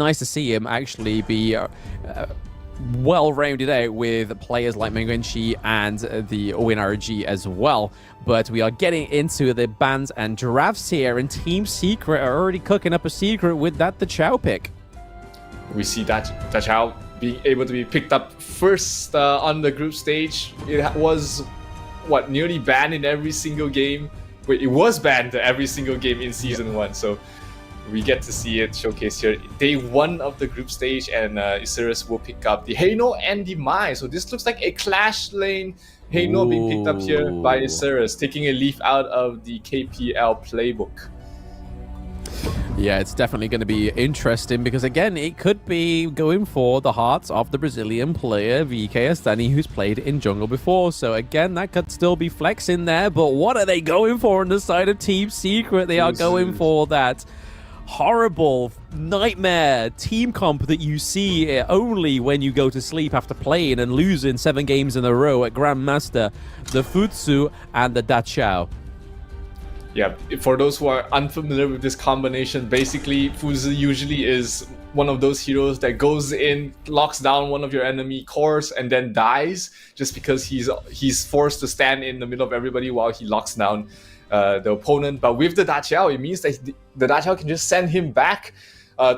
nice to see him actually be well rounded out with players like Menguenchi and the WinRG as well. But we are getting into the bans and drafts here, and Team Secret are already cooking up a secret with that the Chow pick. We see that Chow being able to be picked up first on the group stage. It was nearly banned in every single game. Wait, it was banned every single game in Season 1, so we get to see it showcased here. Day 1 of the group stage, and Isurus will pick up the Heino and the Mai. So this looks like a clash lane. Heino being picked up here by Isurus, taking a leaf out of the KPL playbook. Yeah, it's definitely going to be interesting because, again, it could be going for the hearts of the Brazilian player VK Astani, who's played in jungle before. So, again, that could still be flexing there. But what are they going for on the side of Team Secret? They are going for that horrible nightmare team comp that you see only when you go to sleep after playing and losing 7 games in a row at Grandmaster, the Futsu and the Dachao. Yeah, for those who are unfamiliar with this combination, basically Fuzi usually is one of those heroes that goes in, locks down one of your enemy cores, and then dies just because he's forced to stand in the middle of everybody while he locks down the opponent. But with the Dachao, it means that the Dachao can just send him back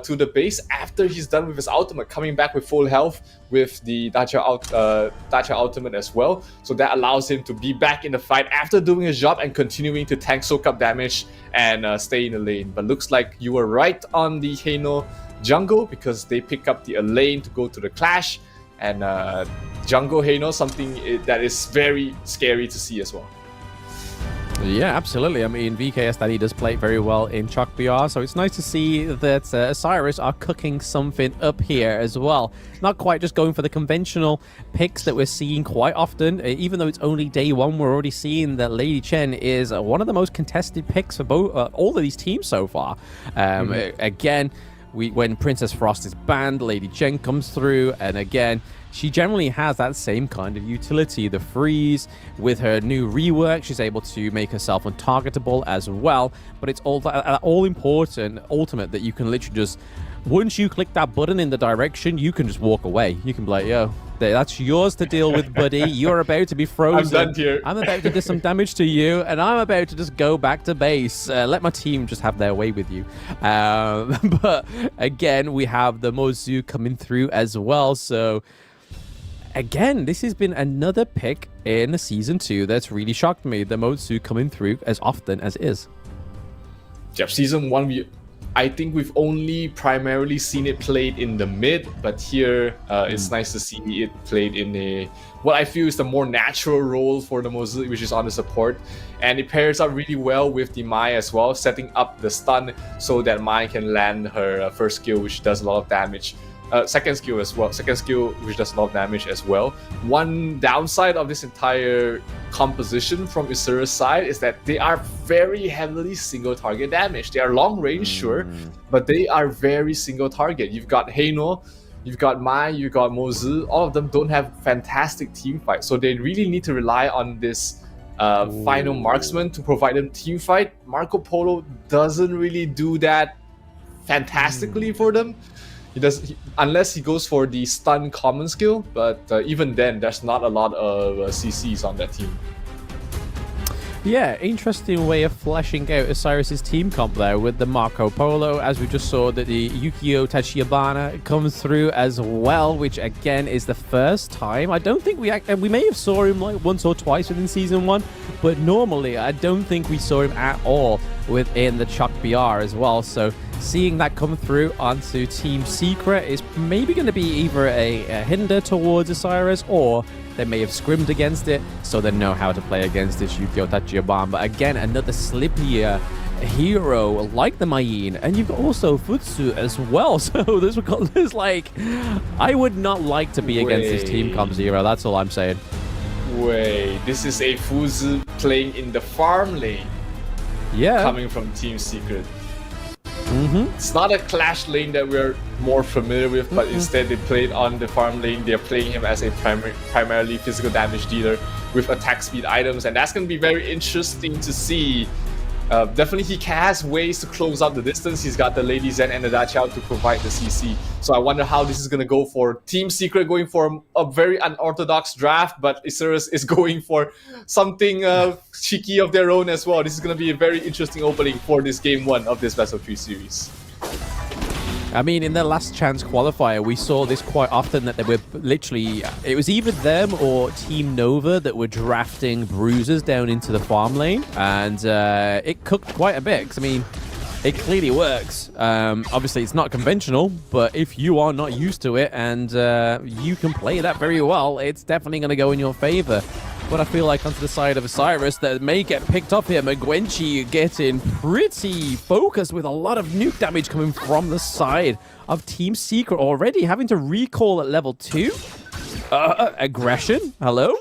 to the base after he's done with his ultimate, coming back with full health with the Dachao ultimate as well. So that allows him to be back in the fight after doing his job and continuing to tank, soak up damage, and stay in the lane. But looks like you were right on the Heino jungle, because they pick up the lane to go to the clash. And jungle Heino, something that is very scary to see as well. Yeah, absolutely. I mean, VK Astani does play very well in Chok BR, so it's nice to see that Isurus are cooking something up here as well. Not quite just going for the conventional picks that we're seeing quite often. Even though it's only day 1, we're already seeing that Lady Chen is one of the most contested picks for both all of these teams so far. Again, when Princess Frost is banned, Lady Chen comes through, and again, she generally has that same kind of utility. The freeze, with her new rework, she's able to make herself untargetable as well. But it's all important ultimate that you can literally just, once you click that button in the direction, you can just walk away. You can be like, yo, that's yours to deal with, buddy. You're about to be frozen. I'm done here. I'm about to do some damage to you, and I'm about to just go back to base. Let my team just have their way with you. But again, we have the Mozu coming through as well. So again, this has been another pick in Season 2 that's really shocked me. The Mozu coming through as often as is. Yep, Season 1, I think we've only primarily seen it played in the mid, but here it's nice to see it played in what I feel is the more natural role for the Mozu, which is on the support. And it pairs up really well with the Mai as well, setting up the stun so that Mai can land her first skill, which does a lot of damage. Second skill which does a lot of damage as well. One downside of this entire composition from Isurus' side is that they are very heavily single target damage. They are long range, sure, but they are very single target. You've got Heino, you've got Mai, you've got Mozu. All of them don't have fantastic team fight, so they really need to rely on this final marksman to provide them team fight. Marco Polo doesn't really do that fantastically for them. He does, unless he goes for the stun common skill, but even then, there's not a lot of CCs on that team. Yeah, interesting way of fleshing out Isurus' team comp there with the Marco Polo, as we just saw that the Yukio Tachibana comes through as well, which again is the first time. I don't think we may have saw him like once or twice within Season 1, but normally I don't think we saw him at all within the Chok BR as well. So seeing that come through onto Team Secret is maybe going to be either a hinder towards Isurus, or they may have scrimmed against it, so they know how to play against this Yukio Tachibana. But again, another slippier hero like the Mayin, and you've got also Futsu as well. So there's like, I would not like to be against this Team Comp Zero. That's all I'm saying. Wait, this is a Futsu playing in the farm lane. Yeah, coming from Team Secret. It's not a clash lane that we're more familiar with, but instead they played on the farm lane. They're playing him as a primarily physical damage dealer with attack speed items, and that's going to be very interesting to see Definitely he has ways to close out the distance. He's got the Lady Zen and the Dachao to provide the CC. So I wonder how this is going to go for Team Secret, going for a very unorthodox draft, but Isurus is going for something cheeky of their own as well. This is going to be a very interesting opening for this Game 1 of this Best of 3 series. I mean, in their last chance qualifier, we saw this quite often, that they were literally, it was either them or Team Nova that were drafting bruisers down into the farm lane, and it cooked quite a bit, 'cause, I mean, it clearly works. Obviously, it's not conventional, but if you are not used to it and you can play that very well, it's definitely going to go in your favor. But I feel like onto the side of Isurus that may get picked up here. Mengwenchi getting pretty focused with a lot of nuke damage coming from the side of Team Secret already, having to recall at level 2. Aggression, hello?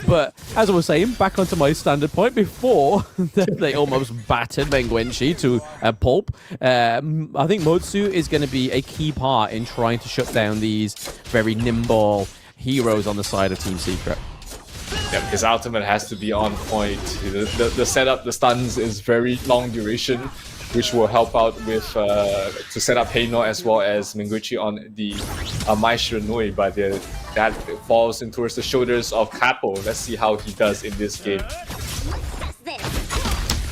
But as I was saying, back onto my standard point before, they almost battered Mengwenchi to a pulp. I think Motsu is going to be a key part in trying to shut down these very nimble heroes on the side of Team Secret. Yeah, his ultimate has to be on point. The setup, the stuns is very long duration, which will help out with to set up Heino as well as Mengwenchi on the Mai Shiranui, but that falls in towards the shoulders of Capo. Let's see how he does in this game.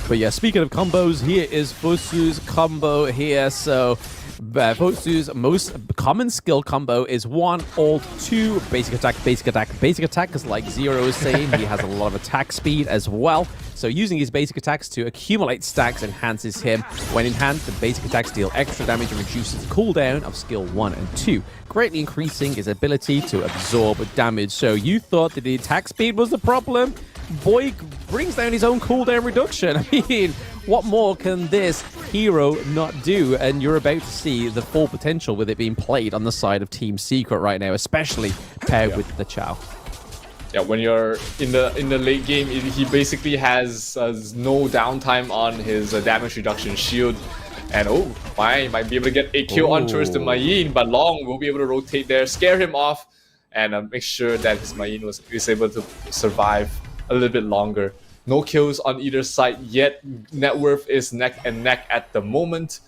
But yeah, speaking of combos, here is Fosu's combo here. So Fosu's most common skill combo is 1 ult 2 basic attack, basic attack, basic attack, because like Zero is saying, he has a lot of attack speed as well. So using his basic attacks to accumulate stacks enhances him. When in hand, the basic attacks deal extra damage and reduces the cooldown of skill 1 and 2, greatly increasing his ability to absorb damage. So you thought that the attack speed was the problem? Boy brings down his own cooldown reduction. I mean, what more can this hero not do? And you're about to see the full potential with it being played on the side of Team Secret right now, especially paired with the Chao. Yeah, when you're in the late game, he basically has no downtime on his damage reduction shield. And might be able to get a kill on towards the Mayin, but Long will be able to rotate there, scare him off, and make sure that his Mayin is able to survive a little bit longer. No kills on either side yet. Net worth is neck and neck at the moment.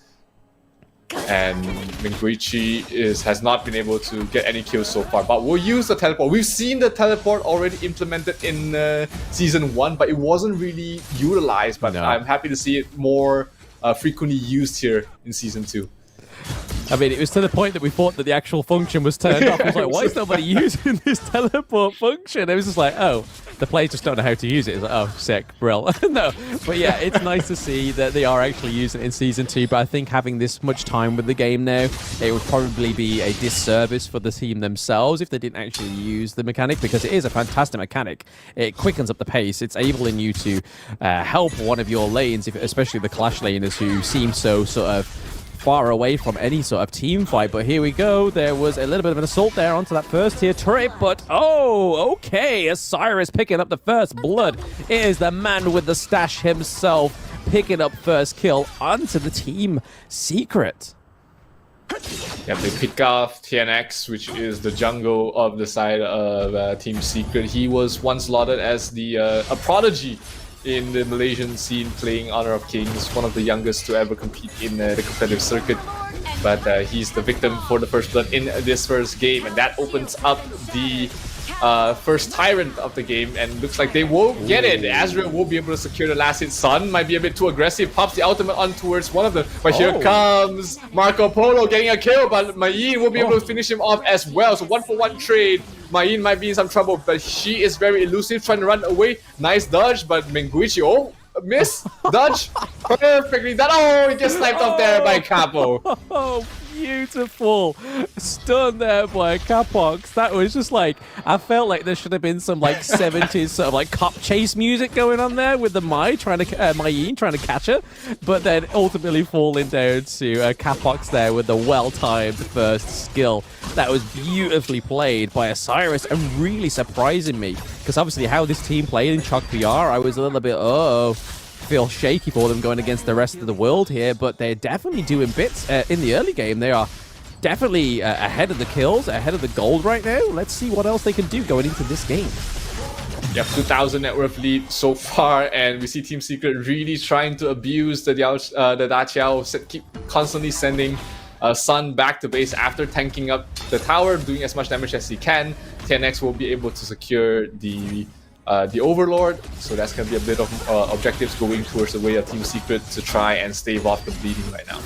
And Mengwenchi has not been able to get any kills so far, but we'll use the teleport. We've seen the teleport already implemented in Season 1, but it wasn't really utilized. But no. I'm happy to see it more frequently used here in Season 2. I mean, it was to the point that we thought that the actual function was turned off. I was like, why is nobody using this teleport function? It was just like, oh, the players just don't know how to use it. It's like, oh, sick, brill. No, but yeah, it's nice to see that they are actually using it in Season 2, but I think having this much time with the game now, it would probably be a disservice for the team themselves if they didn't actually use the mechanic, because it is a fantastic mechanic. It quickens up the pace. It's enabling you to help one of your lanes, especially the Clash laners who seem so sort of far away from any sort of team fight. But here we go. There was a little bit of an assault there onto that first tier turret, but okay, Isurus picking up the first blood. It is the man with the stash himself picking up first kill onto the Team Secret. Yeah, they pick off TNX, which is the jungle of the side of Team Secret. He was once lauded as a prodigy in the Malaysian scene, playing Honor of Kings, one of the youngest to ever compete in the competitive circuit. But he's the victim for the first blood in this first game, and that opens up the first Tyrant of the game, and looks like they will get it. Azrael will be able to secure the last hit. Sun might be a bit too aggressive, pops the ultimate on towards one of them, but here comes Marco Polo getting a kill, but Mayin will be able to finish him off as well. So 1-for-1 trade. Mayin might be in some trouble, but she is very elusive, trying to run away. Nice dodge, but Mengwenchi, miss, dodge, perfectly done. He gets sniped off there by Capo. Oh, beautiful. Stunned there by Capox. That was just like, I felt like there should have been some like 70s sort of like cop chase music going on there with the Mayin trying to catch her, but then ultimately falling down to Capox there with the well-timed first skill. That was beautifully played by Isurus and really surprising me, because obviously how this team played in Chalk BR, I was a little bit, feel shaky for them going against the rest of the world here, but they're definitely doing bits in the early game. They are definitely ahead of the kills, ahead of the gold right now. Let's see what else they can do going into this game. You have 2,000 net worth lead so far, and we see Team Secret really trying to abuse the Da Qiao, keep constantly sending Sun back to base after tanking up the tower, doing as much damage as he can. TNX will be able to secure the Overlord, so that's going to be a bit of objectives going towards the way of Team Secret to try and stave off the bleeding right now.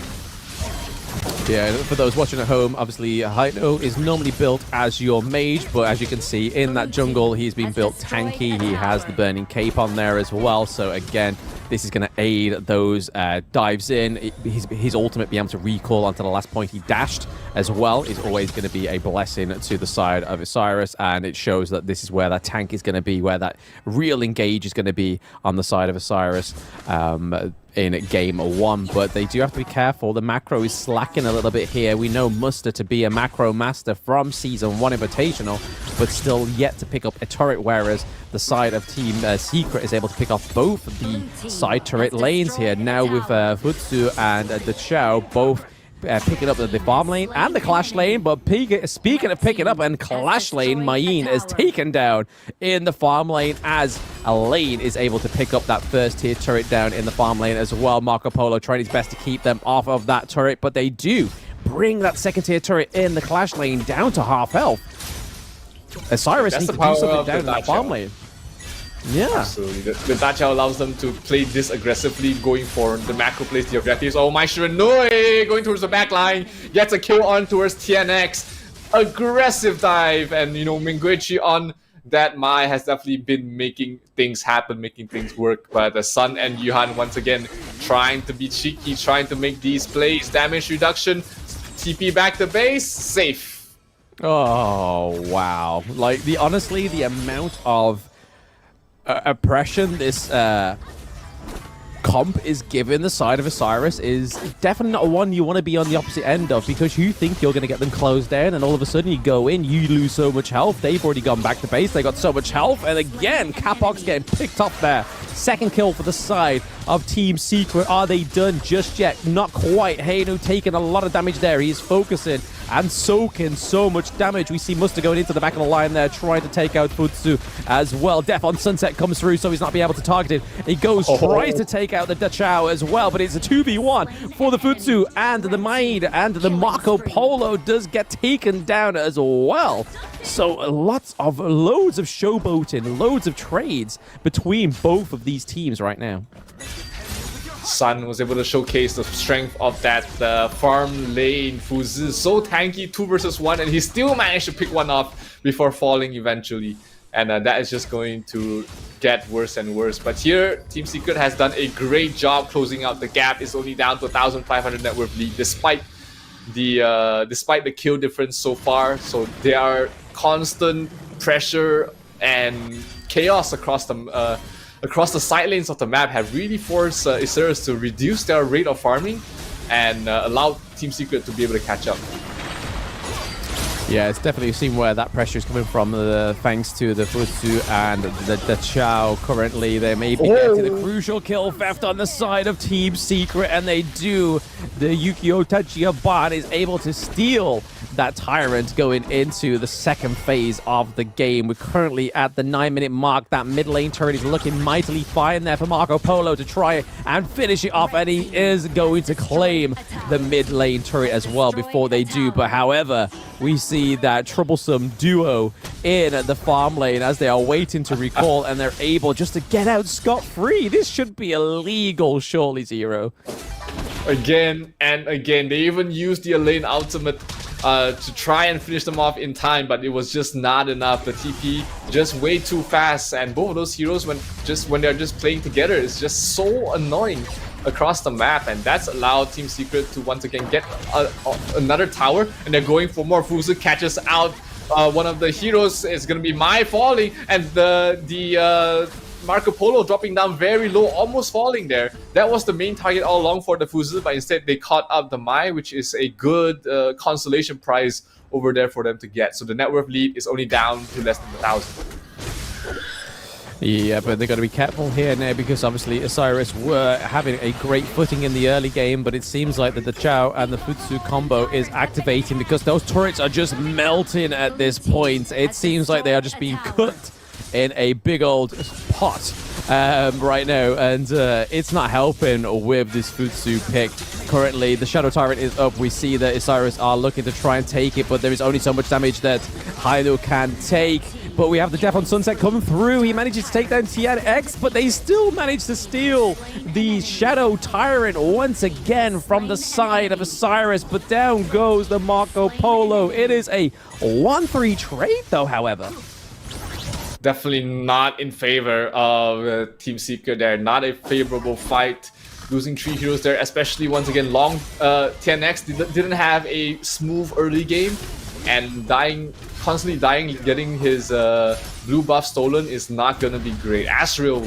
Yeah, for those watching at home, obviously Haino is normally built as your mage, but as you can see in that jungle, he's been built tanky. He has the Burning Cape on there as well, so again, this is going to aid those dives in. His ultimate being able to recall onto the last point he dashed as well is always going to be a blessing to the side of Isurus, and it shows that this is where that tank is going to be, where that real engage is going to be on the side of Isurus in game 1. But they do have to be careful. The macro is slacking a little bit here. We know Muster to be a macro master from Season 1 Invitational, but still yet to pick up a turret, whereas the side of Team Secret is able to pick off both the side turret lanes here. Now with Futsu and the Chao both picking up the farm lane and the clash lane, but speaking of picking up and clash lane, Mayin is taken down in the farm lane as a lane is able to pick up that first tier turret down in the farm lane as well. Marco Polo trying his best to keep them off of that turret, but they do bring that second tier turret in the clash lane down to half health. Isurus needs to do something down in the farm lane. Yeah. Absolutely. The Da Qiao allows them to play this aggressively, going for the macro plays, the objectives. Oh, my Shiranui going towards the back line, gets a kill on towards TNX. Aggressive dive, and you know, Minguichi on that Mai has definitely been making things happen, making things work. But the Sun and Yuhan once again trying to be cheeky, trying to make these plays. Damage reduction, TP back to base, safe. Oh, wow. Like, honestly, the amount of oppression this comp is given the side of Isurus is definitely not one you want to be on the opposite end of, because you think you're going to get them closed down, and all of a sudden you go in, you lose so much health. They've already gone back to base, they got so much health, and again, Capox getting picked up there. Second kill for the side of Team Secret. Are they done just yet? Not quite. Haino taking a lot of damage there. He is focusing and soaking so much damage. We see Muster going into the back of the line there, trying to take out Futsu as well. Death on Sunset comes through, so he's not being able to target it. He goes, tries to take out the Da Qiao as well, but it's a 2v1 for the Futsu, and the Maid and the Marco Polo does get taken down as well. So loads of showboating, loads of trades between both of these teams right now. Sun was able to showcase the strength of that farm lane. Fuzi is so tanky, 2 versus 1, and he still managed to pick one off before falling eventually. And that is just going to get worse and worse. But here, Team Secret has done a great job closing out the gap. It's only down to 1,500 net worth lead, despite the kill difference so far. So there are constant pressure and chaos across the side lanes of the map have really forced Isurus to reduce their rate of farming and allow Team Secret to be able to catch up. Yeah, it's definitely seen where that pressure is coming from, thanks to the Futsu and the Chao. Currently, they may be getting the crucial kill theft on the side of Team Secret, and they do. The Yukio Tachiaban is able to steal that Tyrant going into the second phase of the game. We're currently at the 9-minute mark. That mid lane turret is looking mightily fine there for Marco Polo to try and finish it off, and he is going to claim the mid lane turret as well before they do. But however, we see that troublesome duo in the farm lane as they are waiting to recall, and they're able just to get out scot-free. This should be illegal, surely, Zero. Again and again, they even used the Elaine ultimate to try and finish them off in time, but it was just not enough. The TP just way too fast, and both of those heroes, when they're just playing together, is just so annoying across the map, and that's allowed Team Secret to once again get another tower, and they're going for more. Fuzu catches out one of the heroes. It's gonna be Mai falling, and the Marco Polo dropping down very low, almost falling there. That was the main target all along for the Fuzu, but instead they caught up the Mai, which is a good consolation prize over there for them to get. So the net worth lead is only down to less than 1,000. Yeah, but they've got to be careful here now, because obviously Isurus were having a great footing in the early game, but it seems like that the Chao and the Futsu combo is activating, because those turrets are just melting at this point. It seems like they are just being cut in a big old pot right now, and it's not helping with this Futsu pick. Currently, the Shadow Tyrant is up. We see that Isurus are looking to try and take it, but there is only so much damage that Hainu can take. But we have the Death on Sunset coming through. He manages to take down TNX, but they still manage to steal the Shadow Tyrant once again from the side of Isurus. But down goes the Marco Polo. It is a 1-3 trade, though, however. Definitely not in favor of Team Secret there. Not a favorable fight. Losing 3 heroes there, especially once again, long TNX didn't have a smooth early game, and constantly dying, getting his blue buff stolen is not gonna be great. Azrael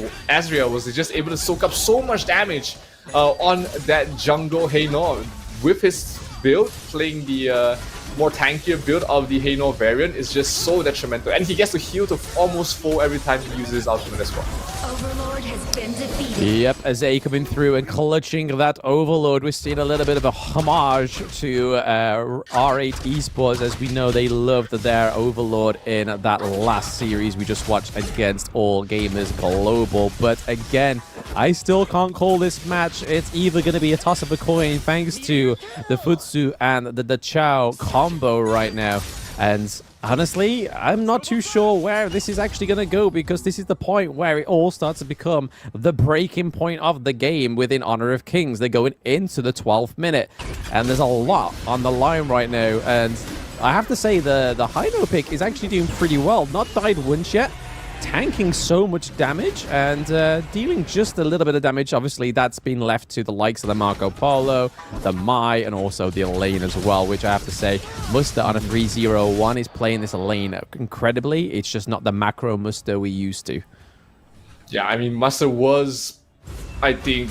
was just able to soak up so much damage on that jungle Heino with his build, playing the more tankier build of the Heino variant is just so detrimental, and he gets to heal to almost full every time he uses ultimate as well. Overlord has been defeated. Yep, Azay coming through and clutching that Overlord. We're seeing a little bit of a homage to R8 Esports, as we know they loved their Overlord in that last series we just watched against All Gamers Global. But again, I still can't call this match. It's either going to be a toss of a coin thanks to the Futsu and the Chao combo right now. And honestly, I'm not too sure where this is actually going to go, because this is the point where it all starts to become the breaking point of the game within Honor of Kings. They're going into the 12th minute, and there's a lot on the line right now. And I have to say the Haino pick is actually doing pretty well. Not died once yet, tanking so much damage and dealing just a little bit of damage. Obviously, that's been left to the likes of the Marco Polo, the Mai, and also the Elaine as well, which I have to say, Muster on a 3-0-1 is playing this Elaine incredibly. It's just not the macro Muster we used to. Yeah, I mean, Muster was, I think,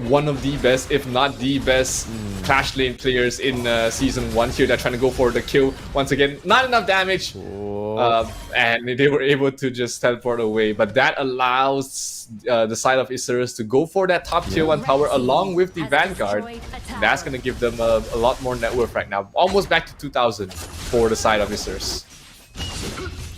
one of the best, if not the best, Clash Lane players in Season 1 here. They're trying to go for the kill. Once again, not enough damage. And they were able to just teleport away. But that allows the side of Isurus to go for that top tier 1 tower along with the Vanguard. That's going to give them a lot more net worth right now. Almost back to 2,000 for the side of Isurus.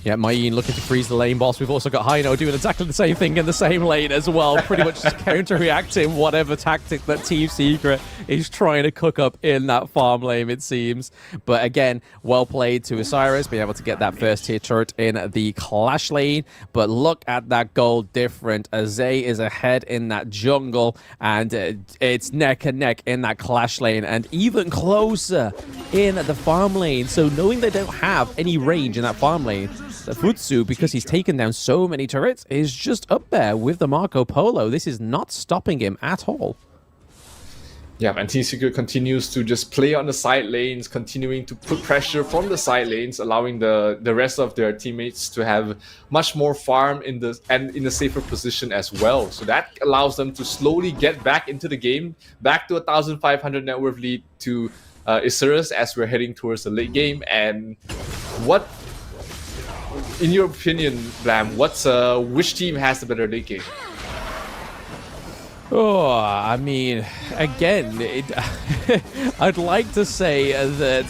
Yeah, Mayin looking to freeze the lane boss. We've also got Haino doing exactly the same thing in the same lane as well. Pretty much just counter-reacting whatever tactic that Team Secret is trying to cook up in that farm lane, it seems. But again, well played to Isurus, being able to get that first tier turret in the Clash lane. But look at that goal different. Azay is ahead in that jungle, and it's neck and neck in that Clash lane, and even closer in the farm lane. So knowing they don't have any range in that farm lane, the Futsu, because he's taken down so many turrets, is just up there with the Marco Polo. This is not stopping him at all. Yeah, and Team Secret continues to just play on the side lanes, continuing to put pressure from the side lanes, allowing the rest of their teammates to have much more farm in a safer position as well. So that allows them to slowly get back into the game, back to 1,500 net worth lead to Isurus as we're heading towards the late game. And what, in your opinion, Blam, which team has the better late game? Oh, I mean, again, I'd like to say that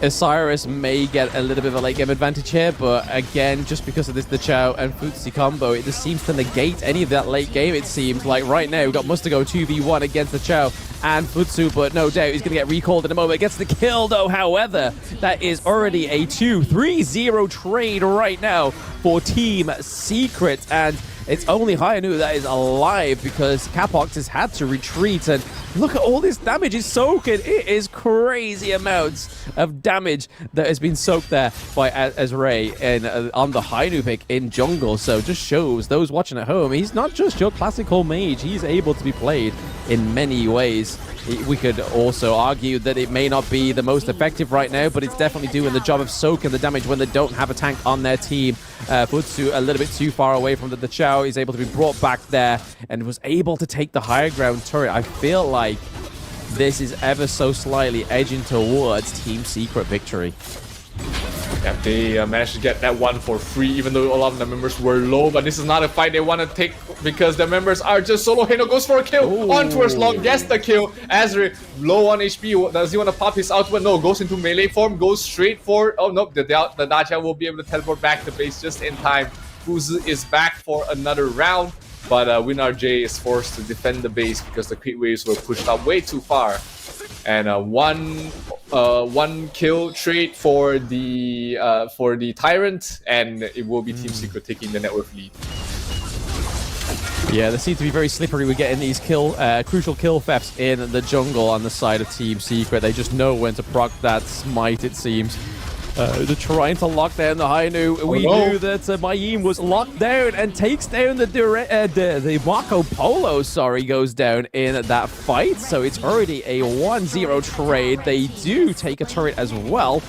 Isurus may get a little bit of a late game advantage here, but again, just because of this the Chao and Futsu combo, it just seems to negate any of that late game. It seems like right now we've got Muster go 2v1 against the Chao and Futsu, but no doubt he's going to get recalled in a moment. Gets the kill though, however, that is already a 2-3-0 trade right now for Team Secret, and it's only Hainu that is alive because Capox has had to retreat, and look at all this damage he's soaking. It is crazy amounts of damage that has been soaked there by Azray and on the Hainu pick in jungle. So just shows those watching at home, he's not just your classical mage. He's able to be played in many ways. We could also argue that it may not be the most effective right now, but it's definitely doing the job of soaking the damage when they don't have a tank on their team. Futsu a little bit too far away from the Chao. He's able to be brought back there and was able to take the higher ground turret. I feel like this is ever so slightly edging towards Team Secret victory. Yeah, they managed to get that one for free, even though a lot of the members were low. But this is not a fight they want to take because the members are just solo. Haino goes for a kill. On towards long, gets the kill. Azri low on HP. Does he want to pop his ultimate? No, goes into melee form, goes straight for... Oh, no, the Dacha will be able to teleport back to base just in time Fuzu is back for another round, but WinRJ is forced to defend the base because the crit waves were pushed up way too far. And one kill trade for the Tyrant, and it will be Team Secret taking the net worth lead. Yeah, they seem to be very slippery with getting these crucial kill thefts in the jungle on the side of Team Secret. They just know when to proc that smite, it seems. They're trying to lock down the Hainu. We knew that Mayim was locked down and takes down the Marco Polo, goes down in that fight. So it's already a 1-0 trade. They do take a turret as well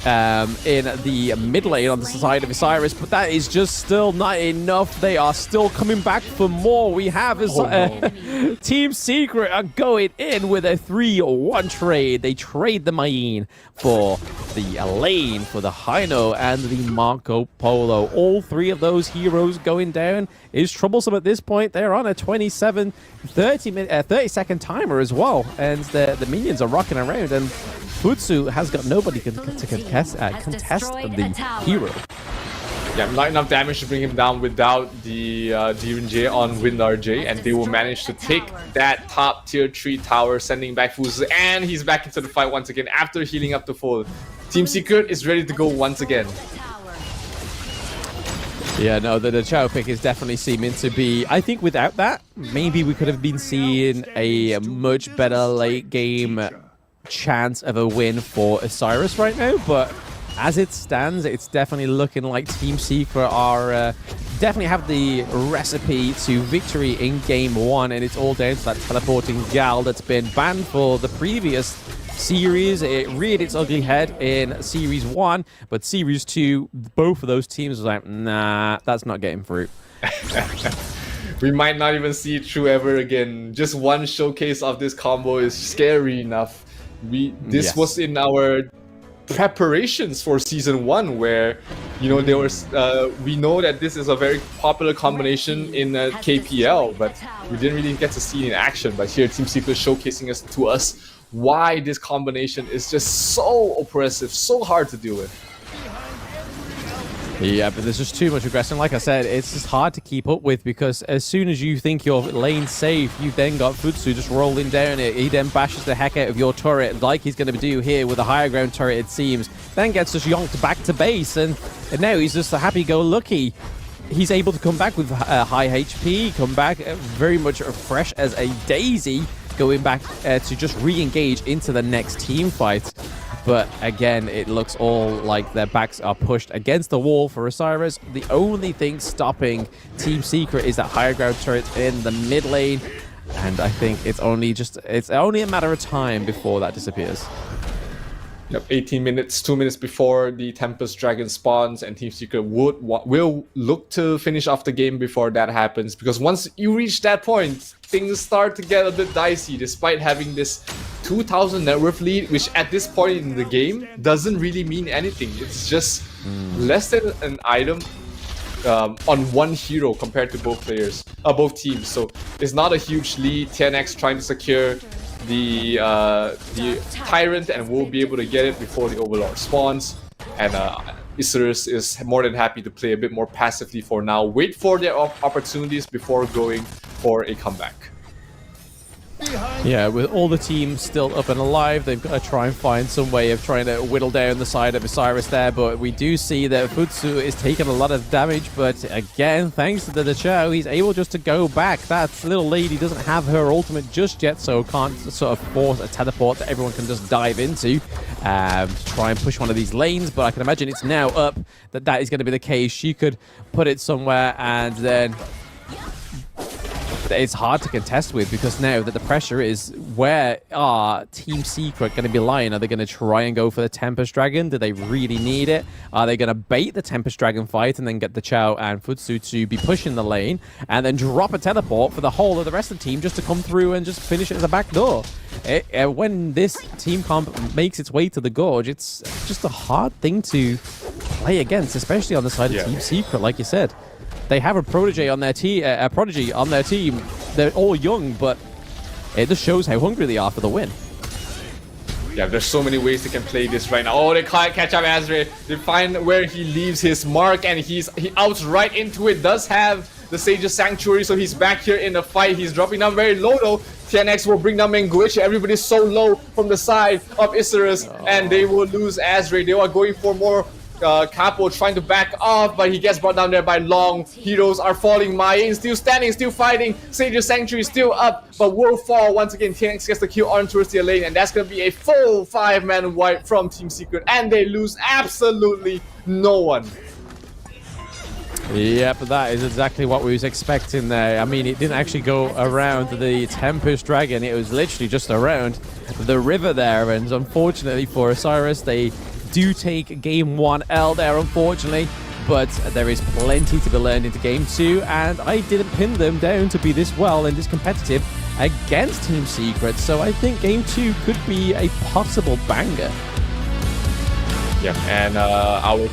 in the mid lane on the side of Isurus, but that is just still not enough. They are still coming back for more. We have Team Secret are going in with a 3-1 trade. They trade the Mayim for the lane, for the Haino, and the Marco Polo. All three of those heroes going down is troublesome at this point. They're on a 30-second timer as well, and the minions are rocking around, and Futsu has got nobody to contest the hero. Yeah, not enough damage to bring him down without the DNJ on WinRJ, and they will manage to take that top tier 3 tower, sending back Fuzu, and he's back into the fight once again after healing up to full. Team Secret is ready to go once again. Yeah, no, the Chao pick is definitely seeming to be... I think without that, maybe we could have been seeing a much better late game chance of a win for Isurus right now, but as it stands, it's definitely looking like Team Secret are definitely have the recipe to victory in game 1, and it's all down to that teleporting gal that's been banned for the previous series. It reared its ugly head in Series 1, but Series 2, both of those teams was like, nah, that's not getting through. We might not even see it through ever again. Just one showcase of this combo is scary enough. This was in our preparations for season 1, where there was we know that this is a very popular combination in KPL, but we didn't really get to see it in action. But here Team Secret showcasing to us why this combination is just so oppressive, so hard to deal with. Yeah, but there's just too much aggression. Like I said, it's just hard to keep up with, because as soon as you think your lane's safe, you've then got Futsu just rolling down it. He then bashes the heck out of your turret, like he's going to do here with a higher ground turret, it seems. Then gets just yonked back to base, and now he's just a happy-go-lucky. He's able to come back with high HP, come back very much fresh as a daisy, going back to just re-engage into the next team fight. But again, it looks all like their backs are pushed against the wall for Isurus. The only thing stopping Team Secret is that higher ground turret in the mid lane. And I think it's only a matter of time before that disappears. Yep, 18 minutes, 2 minutes before the Tempest Dragon spawns, and Team Secret will look to finish off the game before that happens, because once you reach that point, things start to get a bit dicey, despite having this 2,000 net worth lead, which at this point in the game doesn't really mean anything. It's just less than an item on one hero compared to both teams. So it's not a huge lead. 10x trying to secure the Tyrant, and will be able to get it before the Overlord spawns. And Isurus is more than happy to play a bit more passively for now, wait for their opportunities before going for a comeback. Yeah, with all the teams still up and alive, they've got to try and find some way of trying to whittle down the side of Isurus there, but we do see that Futsu is taking a lot of damage, but again, thanks to the Chao, he's able just to go back. That little lady doesn't have her ultimate just yet, so can't sort of force a teleport that everyone can just dive into to try and push one of these lanes, but I can imagine it's now up that is going to be the case. She could put it somewhere, and then it's hard to contest with, because now that the pressure is, where are Team Secret going to be lying? Are they going to try and go for the Tempest Dragon? Do they really need it? Are they going to bait the Tempest Dragon fight and then get the Chao and Futsu to be pushing the lane and then drop a teleport for the whole of the rest of the team just to come through and just finish it as a back door? When this team comp makes its way to the Gorge, it's just a hard thing to play against, especially on the side of Team Secret, like you said. They have a prodigy on their team. They're all young, but it just shows how hungry they are for the win. Yeah, there's so many ways they can play this right now. Oh, they can't catch up Azray. They find where he leaves his mark, and he outs right into it. Does have the Sage's Sanctuary, so he's back here in the fight. He's dropping down very low though. TNX will bring down Menguish. Everybody's so low from the side of Isurus, and they will lose Azray. They are going for more. Capo trying to back off, but he gets brought down there by Long. Heroes are falling. Mayin still standing, still fighting. Sage's Sanctuary still up, but will fall once again. TNX gets the kill on towards their lane, and that's gonna be a full 5-man wipe from Team Secret, and they lose absolutely no one. Yep, that is exactly what we was expecting there. I mean, it didn't actually go around the Tempest Dragon. It was literally just around the river there, and unfortunately for Isurus, they do take game 1 L there, unfortunately, but there is plenty to be learned into game 2, and I didn't pin them down to be this well and this competitive against Team Secret, so I think game 2 could be a possible banger. Yeah, and our